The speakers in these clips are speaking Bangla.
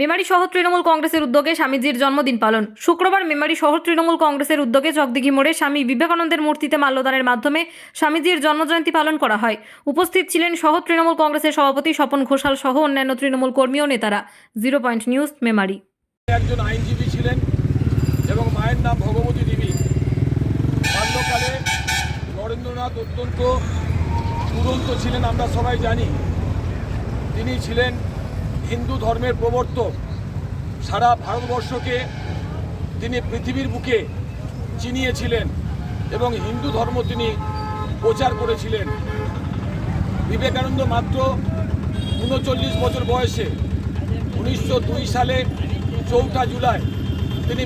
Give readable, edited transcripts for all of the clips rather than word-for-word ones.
মেমারি শহর তৃণমূল কংগ্রেসের উদ্যোগে স্বামীজির জন্মদিন পালন। শুক্রবার মেমারি শহর তৃণমূল কংগ্রেসের উদ্যোগে চকদিঘি মোড়ে স্বামী বিবেকানন্দের মূর্তিতে মাল্যদানের মাধ্যমে স্বামীজির জন্মজয়ন্তী পালন করা হয়। উপস্থিত ছিলেন শহর তৃণমূল কংগ্রেসের সভাপতি স্বপন ঘোষাল সহ অন্যান্য তৃণমূল কর্মী ও নেতারা। 0 পয়েন্ট নিউজ মেমারি। একজন আইনজীবী ছিলেন এবং মায়ের নাম ভগবতী দেবী। বাল্যকালে নরেন্দ্রনাথ অত্যন্ত দুরন্ত ছিলেন, আমরা সবাই জানি। তিনি ছিলেন হিন্দু ধর্মের প্রবর্তক। সারা ভারতবর্ষকে তিনি পৃথিবীর বুকে চিনিয়েছিলেন এবং হিন্দু ধর্ম তিনি প্রচার করেছিলেন। বিবেকানন্দ মাত্র 39 বছর বয়সে 1902 সালে 4 জুলাই তিনি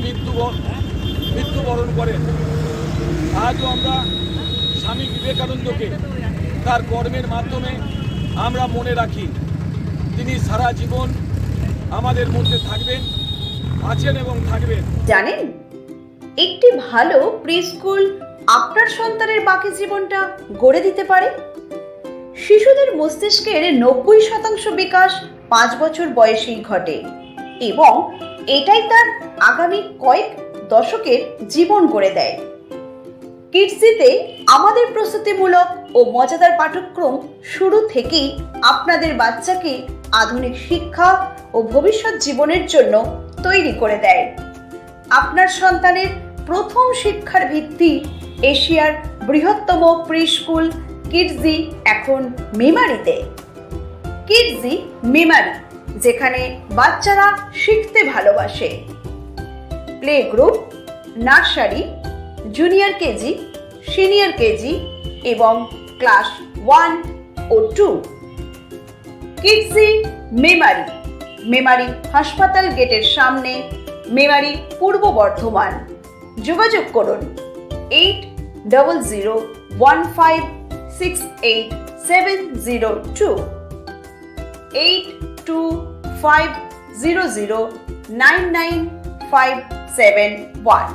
মৃত্যুবরণ করেন। আজও আমরা স্বামী বিবেকানন্দকে তার কর্মের মাধ্যমে আমরা মনে রাখি। তিনি সারা জীবন আমাদের মধ্যে থাকবেন, আছেন এবং থাকবেন। জানেন, একটি ভালো প্রি স্কুল আপনার সন্তানের বাকি জীবনটা গড়ে দিতে পারে। শিশুদের মস্তিষ্কের 90% বিকাশ 5 বছর বয়সেই ঘটে এবং এটাই তার আগামী কয়েক দশকের জীবন গড়ে দেয়। কিডসিতে আমাদের প্রস্তুতিমূলক ও মজাদার পাঠ্যক্রম শুরু থেকেই আপনাদের বাচ্চাকে আধুনিক শিক্ষা ও ভবিষ্যৎ জীবনের জন্য তৈরি করে দেয়। আপনার সন্তানের প্রথম শিক্ষার ভিত্তি এশিয়ার বৃহত্তম প্রি স্কুল কিডজি এখন মেমারিতে। কিডজি মেমারি, যেখানে বাচ্চারা শিখতে ভালোবাসে। Play group, nursery, junior KG, senior KG এবং ক্লাস 1 ও 2। কিডজি মেমারি, মেমারি হাসপাতাল গেটের সামনে, মেমারি, পূর্ব বর্ধমান। যোগাযোগ করুন 8001568702 8250099571।